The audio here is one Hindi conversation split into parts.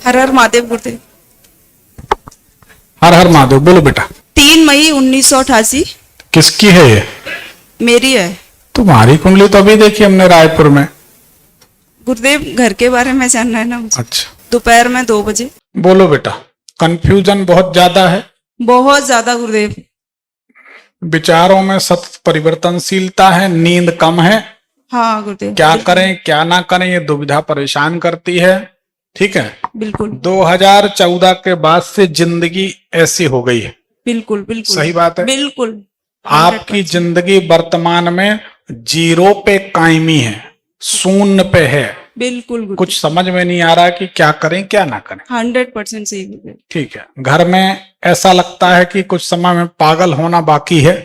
हर हर महादेव गुरुदेव। हर हर महादेव। बोलो बेटा। 3 मई 1988। किसकी है ये? मेरी है तुम्हारी कुंडली तो अभी देखी हमने रायपुर में। गुरुदेव। घर के बारे में जानना है ना मुझे। अच्छा, दोपहर में 2 बजे। बोलो बेटा। कंफ्यूजन बहुत ज्यादा है, बहुत ज्यादा गुरुदेव। विचारों में सतत परिवर्तनशीलता है, नींद कम है। हाँ गुरुदेव। क्या करें क्या ना करें ये दुविधा परेशान करती है। ठीक है, बिल्कुल 2014 के बाद से जिंदगी ऐसी हो गई है। बिल्कुल बिल्कुल सही बात है। बिल्कुल। आपकी 100%। जिंदगी वर्तमान में 0 पे कायमी है, शून्य पे है। बिल्कुल गुरुदेव। कुछ समझ में नहीं आ रहा कि क्या करें क्या ना करें। 100% सही गुरुदेव। ठीक है, घर में ऐसा लगता है कि कुछ समय में पागल होना बाकी है,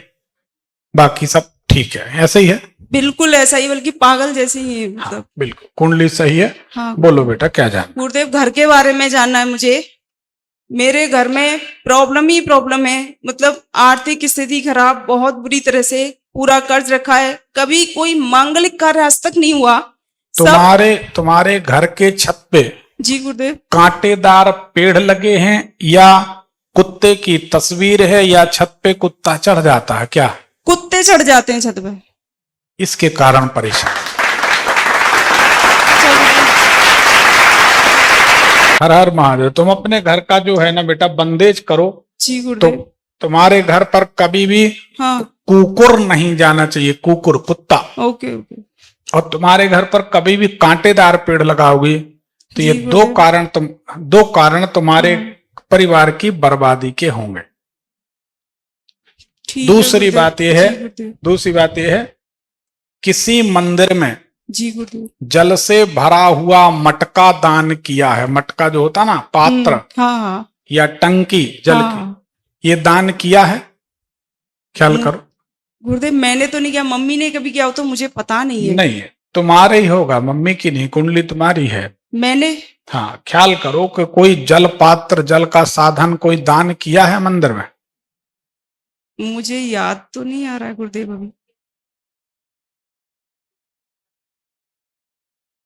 बाकी सब ठीक है। ऐसे ही है? बिल्कुल ऐसा ही, बल्कि पागल जैसे ही है हाँ, मतलब। बिल्कुल कुंडली सही है। हाँ बोलो बेटा क्या जानना? गुरुदेव, घर के बारे में जानना है मुझे। मेरे घर में प्रॉब्लम ही प्रॉब्लम है, मतलब आर्थिक स्थिति खराब, बहुत बुरी तरह से, पूरा कर्ज रखा है, कभी कोई मांगलिक कार्य आज तक नहीं हुआ। तुम्हारे घर के छत पे जी गुरुदेव। कांटेदार पेड़ लगे हैं या कुत्ते की तस्वीर है या छत पे कुत्ता चढ़ जाता है क्या? कुत्ते चढ़ जाते हैं छत पे। इसके कारण परेशान। हर हर महादेव। तुम अपने घर का जो है ना बेटा बंदेज करो। जी तो गुरुदेव। तुम्हारे घर पर कभी भी हाँ कुकुर नहीं जाना चाहिए, कुकुर कुत्ता। Okay okay. और तुम्हारे घर पर कभी भी कांटेदार पेड़ लगाओगी तो ये जी दो कारण तुम्हारे परिवार की बर्बादी के होंगे। ठीक दूसरी गुरुदेव। बात यह है, जी गुरुदेव। दूसरी बात यह है, किसी मंदिर में जी गुरुदेव। जल से भरा हुआ मटका दान किया है, मटका जो होता ना पात्र हाँ हाँ या टंकी जल हाँ। की, ये दान किया है? ख्याल करो। गुरुदेव मैंने तो नहीं किया, मम्मी ने कभी किया हो तो मुझे पता नहीं है। नहीं है, तुम्हारे ही होगा, मम्मी की नहीं, कुंडली तुम्हारी है। मैंने हाँ, ख्याल करो कि कोई जल पात्र, जल का साधन कोई दान किया है मंदिर में? मुझे याद तो नहीं आ रहा है गुरुदेव अभी।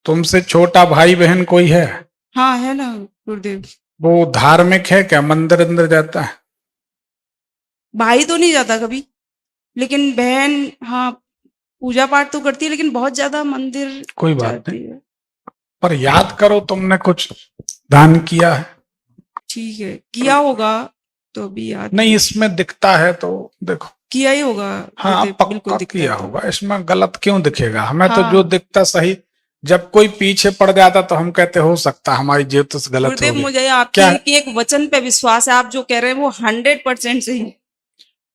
तुमसे छोटा भाई बहन कोई है? हाँ है ना गुरुदेव। वो धार्मिक है क्या, मंदिर अंदर जाता है? भाई तो नहीं जाता कभी, लेकिन बहन हाँ पूजा पाठ तो करती है, लेकिन बहुत ज्यादा मंदिर कोई बात जाती नहीं, है। पर याद करो तुमने कुछ दान किया है? ठीक है, किया होगा तो अभी याद नहीं, इसमें दिखता है तो देखो। किया ही होगा हाँ गुरुदेव, पक्का बिल्कुल दिखता किया है तो। होगा, इसमें गलत क्यों दिखेगा? हमें तो हाँ। जो दिखता सही। जब कोई पीछे पड़ जाता तो हम कहते हो सकता हमारी ज्योतिष गलत गुरुदेव होगी। मुझे आपके क्या? कि एक वचन पे विश्वास है, आप जो कह रहे हैं वो 100% सही है।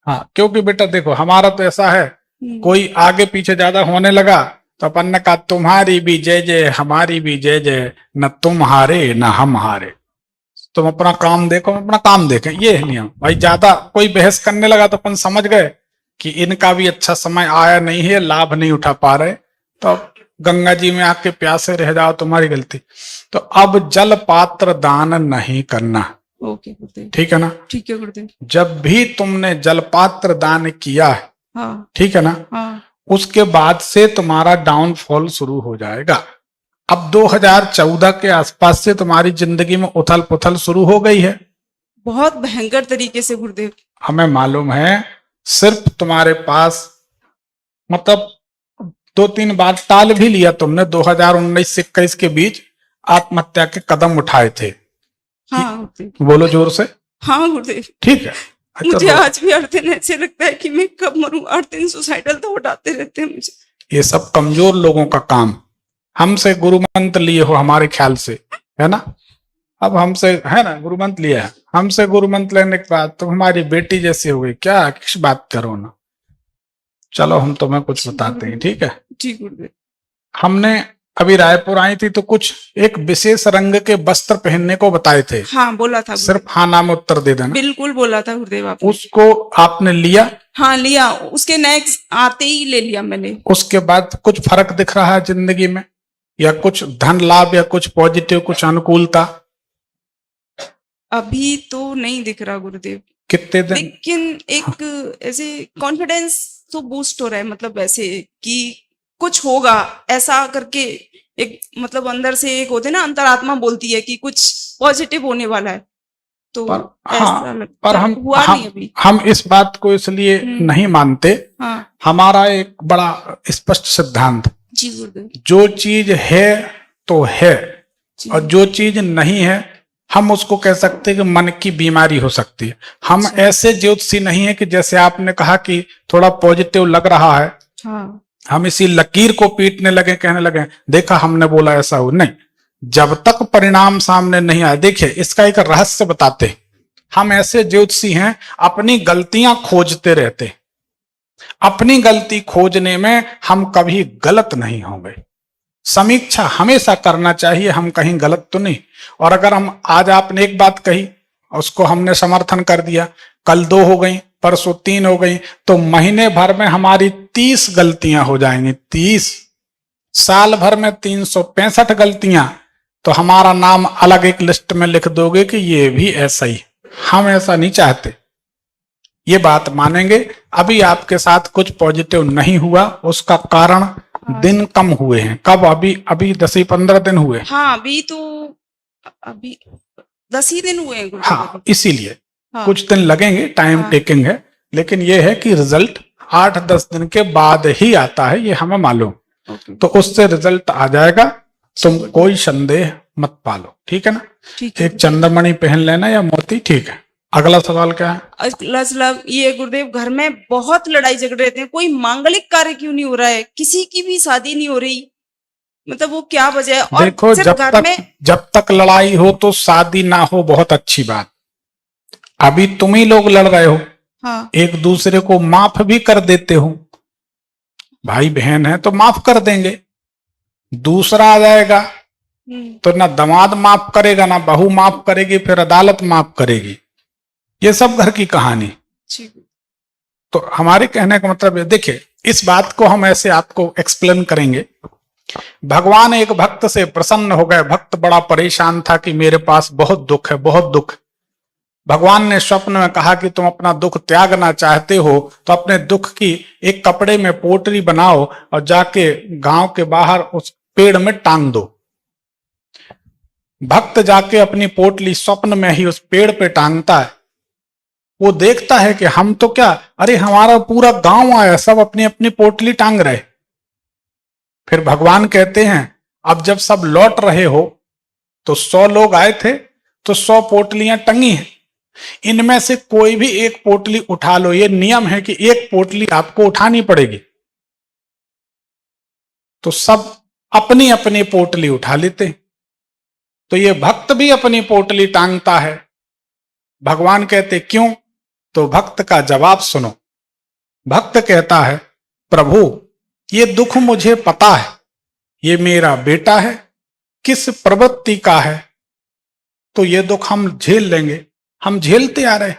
हाँ, क्योंकि बेटा देखो हमारा तो ऐसा है, कोई आगे पीछे ज्यादा होने लगा तो अपन ने कहा तुम्हारी भी जय जय हमारी भी जय जय, न तुम हारे न हम हारे। तुम अपना काम देखो, हम अपना काम देखें, ये है नियम भाई। ज्यादा कोई बहस करने लगा तो अपन समझ गए कि इनका भी अच्छा समय आया नहीं है, लाभ नहीं उठा पा रहे, तो गंगा जी में आके प्यासे रह जाओ, तुम्हारी गलती। तो अब जल पात्र दान नहीं करना। ओके गुरुदेव। ठीक है ना? ठीक है गुरुदेव। जब भी तुमने जल पात्र दान किया है, हाँ ठीक है ना, हाँ। उसके बाद से तुम्हारा डाउनफॉल शुरू हो जाएगा। अब 2014 के आसपास से तुम्हारी जिंदगी में उथल पुथल शुरू हो गई है। बहुत भयंकर तरीके से गुरुदेव। हमें मालूम है, सिर्फ तुम्हारे पास मतलब 2-3 बार टाल भी लिया तुमने, 2019 से 21 के बीच आत्महत्या के कदम उठाए थे। हाँ गुरुदेव। बोलो जोर से। हाँ गुरुदेव। ठीक है। अच्छा, मुझे आज भी हर दिन ऐसे लगता है कि मैं कब मरूं। हर दिन सुसाइडल तो उठाते रहते हैं मुझे। ये सब कमजोर लोगों का काम। हमसे गुरु मंत्र लिए हो हमारे ख्याल से, है ना? अब हमसे है ना गुरु मंत्र लिया है, हमसे गुरु मंत्र लेने के बाद तुम हमारी बेटी जैसी हो गई, क्या किस बात करो ना। चलो हम तुम्हें कुछ बताते हैं, ठीक है? जी गुरुदेव। हमने अभी रायपुर आई थी तो कुछ एक विशेष रंग के वस्त्र पहनने को बताए थे। हाँ बोला था गुरुदेव। सिर्फ हाँ नाम उत्तर दे देना। बिल्कुल बोला था गुरुदेव आपने। उसको आपने लिया? हाँ लिया, उसके नेक्स्ट आते ही ले लिया मैंने। उसके बाद कुछ फर्क दिख रहा है जिंदगी में, या कुछ धन लाभ या कुछ पॉजिटिव, कुछ अनुकूलता? अभी तो नहीं दिख रहा गुरुदेव। कितने दिन? लेकिन एक ऐसे कॉन्फिडेंस तो बूस्ट हो रहा है, मतलब ऐसे कि कुछ होगा ऐसा करके। एक मतलब अंदर से एक होते ना, अंतरात्मा बोलती है कि कुछ पॉजिटिव होने वाला है। तो पर ऐसा हाँ, लगता पर है, हुआ नहीं अभी। हम इस बात को इसलिए नहीं मानते। हाँ हमारा एक बड़ा स्पष्ट सिद्धांत, जी गुरुदेव जो चीज है तो है, जी। और जो चीज नहीं है हम उसको कह सकते हैं कि मन की बीमारी हो सकती है। हम अच्छा। ऐसे ज्योतिषी नहीं है कि जैसे आपने कहा कि थोड़ा पॉजिटिव लग रहा है, हाँ हम इसी लकीर को पीटने लगे, कहने लगे देखा हमने बोला ऐसा हो। नहीं, जब तक परिणाम सामने नहीं आए। देखिए इसका एक रहस्य बताते हैं। हम ऐसे ज्योतिषी हैं, अपनी गलतियां खोजते रहते हैं। अपनी गलती खोजने में हम कभी गलत नहीं होंगे। समीक्षा हमेशा करना चाहिए, हम कहीं गलत तो नहीं। और अगर हम आज आपने एक बात कही, उसको हमने समर्थन कर दिया, कल 2 हो गई, परसों 3 हो गई, तो महीने भर में हमारी 30 गलतियां हो जाएंगी। 30 साल भर में 365 गलतियां, तो हमारा नाम अलग एक लिस्ट में लिख दोगे कि ये भी ऐसा ही। हम ऐसा नहीं चाहते, ये बात मानेंगे। अभी आपके साथ कुछ पॉजिटिव नहीं हुआ, उसका कारण दिन कम हुए हैं। कब? अभी 10-15 दिन हुए। हाँ अभी 10 ही दिन हुए हैं गुरुदेव। हाँ, इसीलिए हाँ। कुछ दिन लगेंगे, टाइम हाँ। टेकिंग है। लेकिन ये है कि रिजल्ट 8-10 दिन के बाद ही आता है, ये हमें मालूम। ओके। तो उससे रिजल्ट आ जाएगा, तुम कोई संदेह मत पालो, ठीक है ना। ठीक है। एक चंद्रमणि पहन लेना या मोती, ठीक है। अगला सवाल क्या है? मतलब ये गुरुदेव, घर में बहुत लड़ाई झगड़े रहते हैं, कोई मांगलिक कार्य क्यों नहीं हो रहा है, किसी की भी शादी नहीं हो रही, मतलब वो क्या वजह है? और देखो, सिर्फ घर में जब तक लड़ाई हो तो शादी ना हो, बहुत अच्छी बात। अभी तुम ही लोग लड़ रहे हो, हाँ एक दूसरे को माफ भी कर देते हो। भाई बहन है तो माफ कर देंगे। दूसरा आ जाएगा तो ना दामाद माफ करेगा, ना बहू माफ करेगी, फिर अदालत माफ करेगी। ये सब घर की कहानी। तो हमारे कहने का मतलब है, देखिए इस बात को हम ऐसे आपको एक्सप्लेन करेंगे। भगवान एक भक्त से प्रसन्न हो गए। भक्त बड़ा परेशान था कि मेरे पास बहुत दुख है, बहुत दुख। भगवान ने स्वप्न में कहा कि तुम अपना दुख त्यागना चाहते हो तो अपने दुख की एक कपड़े में पोटली बनाओ और जाके गांव के बाहर उस पेड़ में टांग दो। भक्त जाके अपनी पोटली स्वप्न में ही उस पेड़ पे टांगता है। वो देखता है कि हम तो क्या, अरे हमारा पूरा गांव आया, सब अपनी अपनी पोटली टांग रहे। फिर भगवान कहते हैं अब जब सब लौट रहे हो तो 100 लोग आए थे तो 100 पोटलियां टंगी हैं, इनमें से कोई भी एक पोटली उठा लो। ये नियम है कि एक पोटली आपको उठानी पड़ेगी। तो सब अपनी अपनी पोटली उठा लेते। तो ये भक्त भी अपनी पोटली टांगता है। भगवान कहते क्यों? तो भक्त का जवाब सुनो। भक्त कहता है प्रभु ये दुख मुझे पता है, ये मेरा बेटा है, किस प्रवृत्ति का है, तो ये दुख हम झेल लेंगे, हम झेलते आ रहे।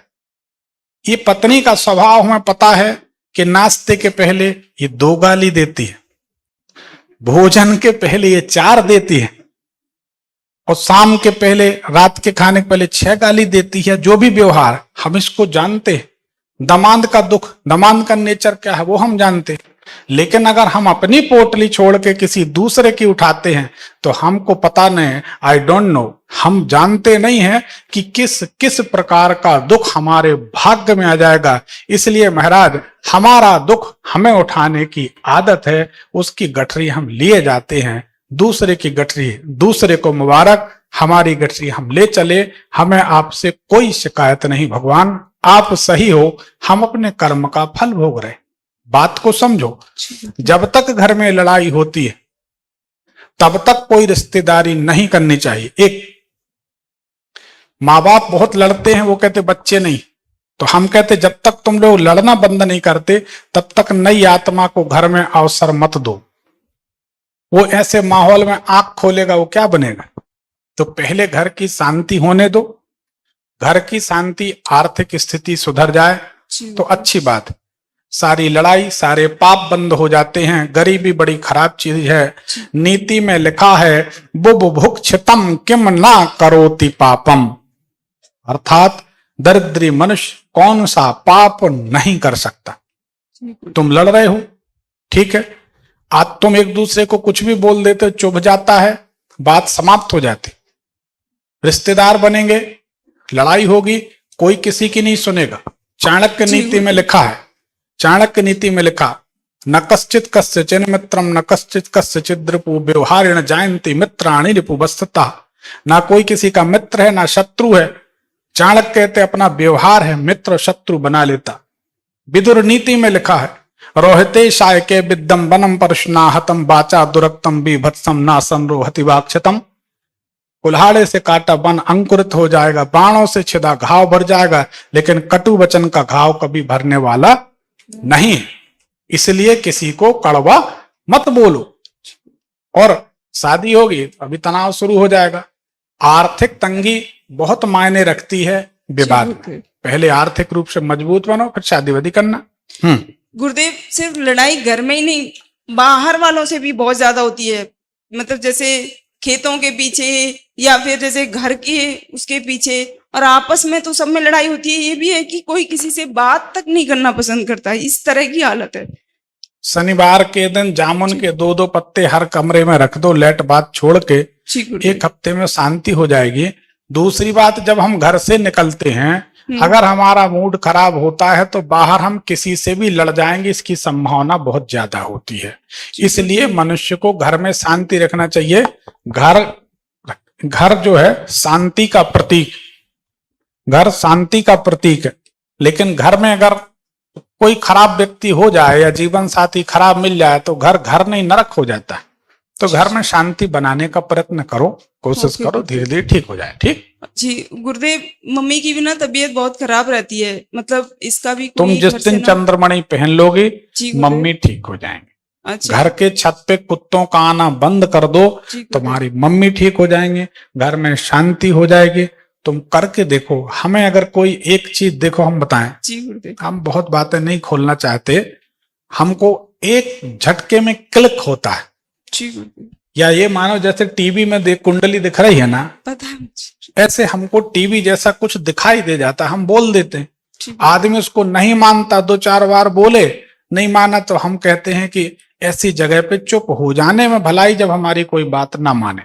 ये पत्नी का स्वभाव हमें पता है कि नाश्ते के पहले ये 2 गाली देती है, भोजन के पहले ये 4 देती है, और शाम के पहले, रात के खाने के पहले 6 गाली देती है। जो भी व्यवहार हम इसको जानते हैं। दामाद का दुख, दामाद का नेचर क्या है वो हम जानते हैं। लेकिन अगर हम अपनी पोटली छोड़ के किसी दूसरे की उठाते हैं तो हमको पता नहीं, आई डोंट नो, हम जानते नहीं हैं कि किस किस प्रकार का दुख हमारे भाग्य में आ जाएगा। इसलिए महाराज हमारा दुख हमें उठाने की आदत है, उसकी गठरी हम लिए जाते हैं। दूसरे की गठरी दूसरे को मुबारक, हमारी गठरी हम ले चले। हमें आपसे कोई शिकायत नहीं भगवान, आप सही हो, हम अपने कर्म का फल भोग रहे। बात को समझो। जब तक घर में लड़ाई होती है तब तक कोई रिश्तेदारी नहीं करनी चाहिए। एक माँ बाप बहुत लड़ते हैं, वो कहते बच्चे नहीं, तो हम कहते जब तक तुम लोग लड़ना बंद नहीं करते तब तक नई आत्मा को घर में अवसर मत दो। वो ऐसे माहौल में आंख खोलेगा, वो क्या बनेगा? तो पहले घर की शांति होने दो। घर की शांति, आर्थिक स्थिति सुधर जाए तो अच्छी बात है। सारी लड़ाई, सारे पाप बंद हो जाते हैं। गरीबी बड़ी खराब चीज है। नीति में लिखा है बुभुक्षितम किम ना करोति पापम, अर्थात दरिद्री मनुष्य कौन सा पाप नहीं कर सकता। तुम लड़ रहे हो, ठीक है, आज तुम एक दूसरे को कुछ भी बोल देते, चुभ जाता है, बात समाप्त हो जाती। रिश्तेदार बनेंगे, लड़ाई होगी, कोई किसी की नहीं सुनेगा। चाणक्य नीति में लिखा है, चाणक्य नीति में लिखा, न कश्चित कस्यचिन मित्रम न कश्चित कस्यचिद रिपु व्यवहारेण जायन्ति मित्राणि रिपु वस्तुतः। ना कोई किसी का मित्र है ना शत्रु है। चाणक्य कहते अपना व्यवहार है मित्र शत्रु बना लेता। विदुर नीति में लिखा है, रोहिते शायके विद्यम वनम परशुनाहतम वाचा दुरक्तम बीभत्सम ना संरोहति वाक्षतम। कुल्हाड़े से काटा वन अंकुरित हो जाएगा, बाणों से छिदा घाव भर जाएगा, लेकिन कटु वचन का घाव कभी भरने वाला नहीं। इसलिए किसी को कड़वा मत बोलो। और शादी होगी अभी तनाव शुरू हो जाएगा। आर्थिक तंगी बहुत मायने रखती है विवाद में। पहले आर्थिक रूप से मजबूत बनो, फिर शादी वादी करना। गुरुदेव, सिर्फ लड़ाई घर में ही नहीं, बाहर वालों से भी बहुत ज्यादा होती है। मतलब जैसे खेतों के पीछे या फिर जैसे घर के उसके पीछे, और आपस में तो सब में लड़ाई होती है। ये भी है कि कोई किसी से बात तक नहीं करना पसंद करता है, इस तरह की हालत है। शनिवार के दिन जामुन के 2-2 पत्ते हर कमरे में रख दो, लेट बात छोड़ के, एक हफ्ते में शांति हो जाएगी। दूसरी बात, जब हम घर से निकलते हैं, अगर हमारा मूड खराब होता है तो बाहर हम किसी से भी लड़ जाएंगे, इसकी संभावना बहुत ज्यादा होती है। इसलिए मनुष्य को घर में शांति रखना चाहिए। घर जो है शांति का प्रतीक, घर शांति का प्रतीक है। लेकिन घर में अगर कोई खराब व्यक्ति हो जाए या जीवन साथी खराब मिल जाए तो घर नहीं नरक हो जाता है। तो घर में शांति बनाने का प्रयत्न करो, कोशिश करो, धीरे धीरे ठीक हो जाए। ठीक जी गुरुदेव, मम्मी की भी ना तबीयत बहुत खराब रहती है, मतलब इसका भी तुम जिस दिन चंद्रमणि पहन लोगी मम्मी ठीक हो जाएंगे। अच्छा। घर के छत पे कुत्तों का आना बंद कर दो, तुम्हारी मम्मी ठीक हो जाएंगे, घर में शांति हो जाएगी। तुम करके देखो। हमें अगर कोई एक चीज देखो हम बताएं, हम बहुत बातें नहीं खोलना चाहते, हमको एक झटके में क्लिक होता है। या ये मानो जैसे टीवी में कुंडली दिख रही है ना, पता है, ऐसे हमको टीवी जैसा कुछ दिखाई दे जाता है, हम बोल देते हैं। आदमी उसको नहीं मानता, 2-4 बार बोले, नहीं माना तो हम कहते हैं कि ऐसी जगह पे चुप हो जाने में भलाई, जब हमारी कोई बात ना माने।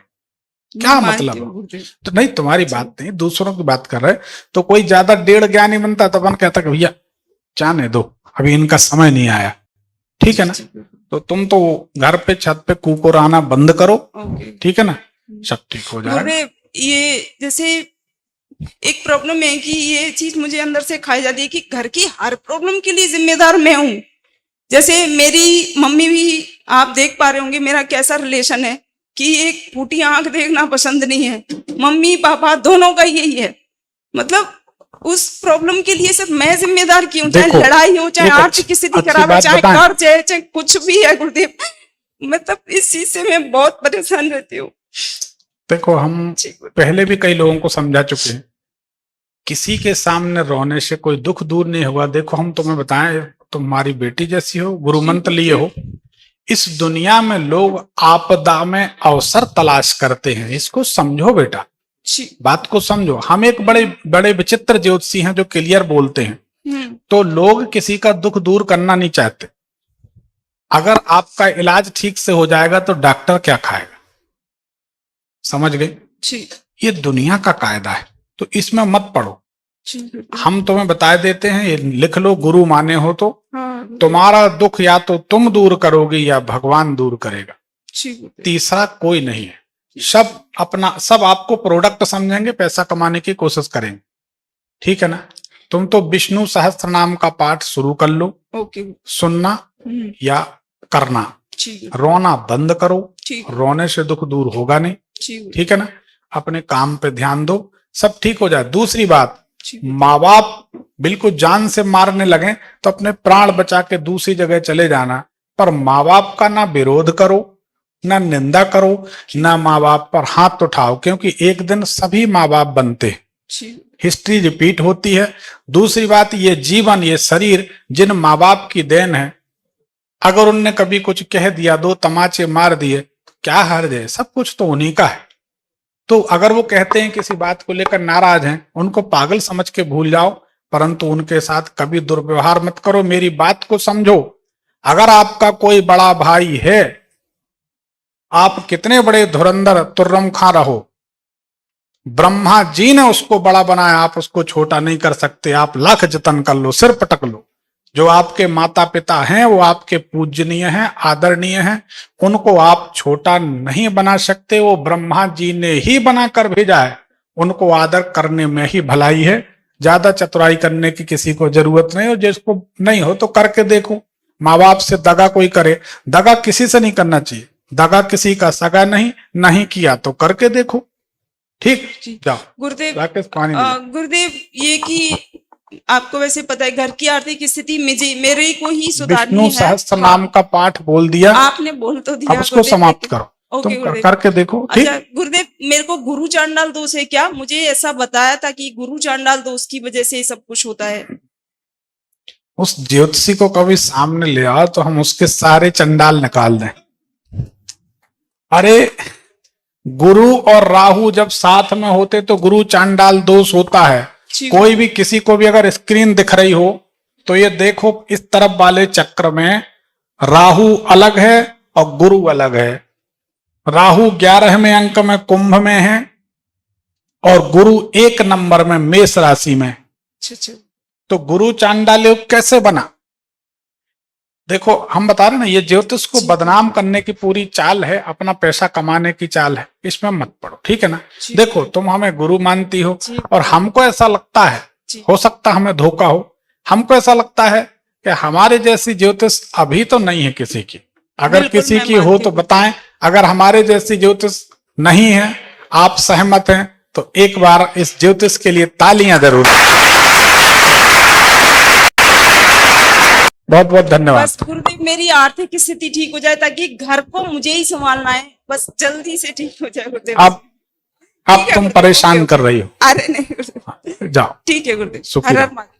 क्या मतलब? तो नहीं, तुम्हारी बात नहीं, दूसरों की बात कर रहे। तो कोई ज्यादा डेढ़ ज्ञानी बनता तो अपन कहता कि भैया जाने दो, अभी इनका समय नहीं आया। ठीक है ना? तो तुम तो घर पे छत पे कुकुर आना बंद करो। ठीक है ना? सब ठीक हो जाएगा। ये जैसे एक प्रॉब्लम है कि ये चीज मुझे अंदर से खाई जाती है कि घर की हर प्रॉब्लम के लिए जिम्मेदार मैं हूँ। जैसे मेरी मम्मी भी, आप देख पा रहे होंगे मेरा कैसा रिलेशन है कि एक फूटी आंख देखना पसंद नहीं है। मम्मी पापा दोनों का यही है। मतलब उस प्रॉब्लम के लिए सिर्फ मैं जिम्मेदार क्यों? चाहे लड़ाई हो, चाहे आर्थिक स्थिति खराब है, चाहे कर्ज है, चाहे कुछ भी है गुरुदेव, मतलब इस चीज से मैं बहुत परेशान रहती हूँ। देखो, हम पहले भी कई लोगों को समझा चुके हैं, किसी के सामने रोने से कोई दुख दूर नहीं होगा। देखो, हम तुम्हें बताएं, तुम्हारी बेटी जैसी हो, गुरु मंत्र लिए हो। इस दुनिया में लोग आपदा में अवसर तलाश करते हैं, इसको समझो बेटा, बात को समझो। हम एक बड़े बड़े विचित्र ज्योतिषी हैं जो क्लियर बोलते हैं। तो लोग किसी का दुख दूर करना नहीं चाहते। अगर आपका इलाज ठीक से हो जाएगा तो डॉक्टर क्या खाएगा? समझ गए? ये दुनिया का कायदा है, तो इसमें मत पड़ो। हम तुम्हें बता देते हैं, ये लिख लो, गुरु माने हो तो तुम्हारा दुख या तो तुम दूर करोगे या भगवान दूर करेगा। तीसरा कोई नहीं है। सब आपको प्रोडक्ट समझेंगे, पैसा कमाने की कोशिश करेंगे। ठीक है ना? तुम तो विष्णु सहस्त्र नाम का पाठ शुरू कर लो, सुनना या करना। रोना बंद करो, रोने से दुख दूर होगा नहीं। ठीक है ना? अपने काम पे ध्यान दो, सब ठीक हो जाए। दूसरी बात, माँ बाप बिल्कुल जान से मारने लगे तो अपने प्राण बचा के दूसरी जगह चले जाना, पर माँ बाप का ना विरोध करो, ना निंदा करो, ना माँ बाप पर हाथ उठाओ, क्योंकि एक दिन सभी माँ बाप बनते हैं। हिस्ट्री रिपीट होती है। दूसरी बात, ये जीवन, ये शरीर जिन माँ बाप की देन है, अगर उनने कभी कुछ कह दिया, 2 तमाचे मार दिए, क्या हर्ज है? सब कुछ तो उन्हीं का है। तो अगर वो कहते हैं किसी बात को लेकर नाराज हैं, उनको पागल समझ के भूल जाओ, परंतु उनके साथ कभी दुर्व्यवहार मत करो। मेरी बात को समझो। अगर आपका कोई बड़ा भाई है, आप कितने बड़े धुरंधर तुर्रम खां रहो, ब्रह्मा जी ने उसको बड़ा बनाया, आप उसको छोटा नहीं कर सकते। आप लाख जतन कर लो, सिर पटक लो। जो आपके माता पिता हैं वो आपके पूजनीय हैं, आदरणीय हैं, उनको आप छोटा नहीं बना सकते। वो ब्रह्मा जी ने ही बनाकर भेजा है, उनको आदर करने में ही भलाई है। ज्यादा चतुराई करने की किसी को जरूरत नहीं, और जिसको नहीं हो तो करके देखो। माँ बाप से दगा कोई करे, दगा किसी से नहीं करना चाहिए। दगा किसी का सगा नहीं किया तो करके देखो। ठीक, जाओ गुरुदेव राकेश पानी ले लो। गुरुदेव, ये कि आपको वैसे पता है घर की आर्थिक स्थिति मेरे को ही सुधारनी विष्णु है। सहस्त्र नाम का पाठ बोल दिया, आपने बोल तो दिया अब उसको गुरुदेव, समाप्त लेकिन- करो। ओके तुम गुरुदेव। करके देखो। ठीक, अच्छा गुरुदेव, मेरे को गुरु चांडाल दोष है क्या? मुझे ऐसा बताया था कि गुरु चांडाल दोष की वजह से ये सब कुछ होता है। उस ज्योतिषी को कभी सामने ले आओ तो हम उसके सारे चंडाल निकाल दें। अरे गुरु और राहु जब साथ में होते तो गुरु चांडाल दोष होता है। जी, कोई भी किसी को भी अगर स्क्रीन दिख रही हो तो ये देखो, इस तरफ वाले चक्र में राहु अलग है और गुरु अलग है। राहु 11वें अंक में कुंभ में है और गुरु 1 नंबर में मेष राशि में। अच्छा। तो गुरु चांडाल योग कैसे बना? देखो हम बता रहे ना, ये ज्योतिष को बदनाम करने की पूरी चाल है, अपना पैसा कमाने की चाल है, इसमें मत पड़ो। ठीक है ना? देखो तुम हमें गुरु मानती हो और हमको ऐसा लगता है, हो सकता हमें धोखा हो, हमको ऐसा लगता है कि हमारे जैसी ज्योतिष अभी तो नहीं है किसी की। अगर किसी की हो तो बताएं। अगर हमारे जैसी ज्योतिष नहीं है, आप सहमत हैं तो एक बार इस ज्योतिष के लिए तालियां जरूर। बहुत बहुत धन्यवाद। बस गुरुदेव, मेरी आर्थिक स्थिति ठीक हो जाए ताकि घर को मुझे ही संभालना है, बस जल्दी से ठीक हो जाए गुरुदेव। अब ठीक है तुम गुरुदेव, परेशान ओके, कर रही हो। अरे नहीं गुरुदेव, जाओ, ठीक है गुरुदेव। सुखी हर हर रहो। महादेव।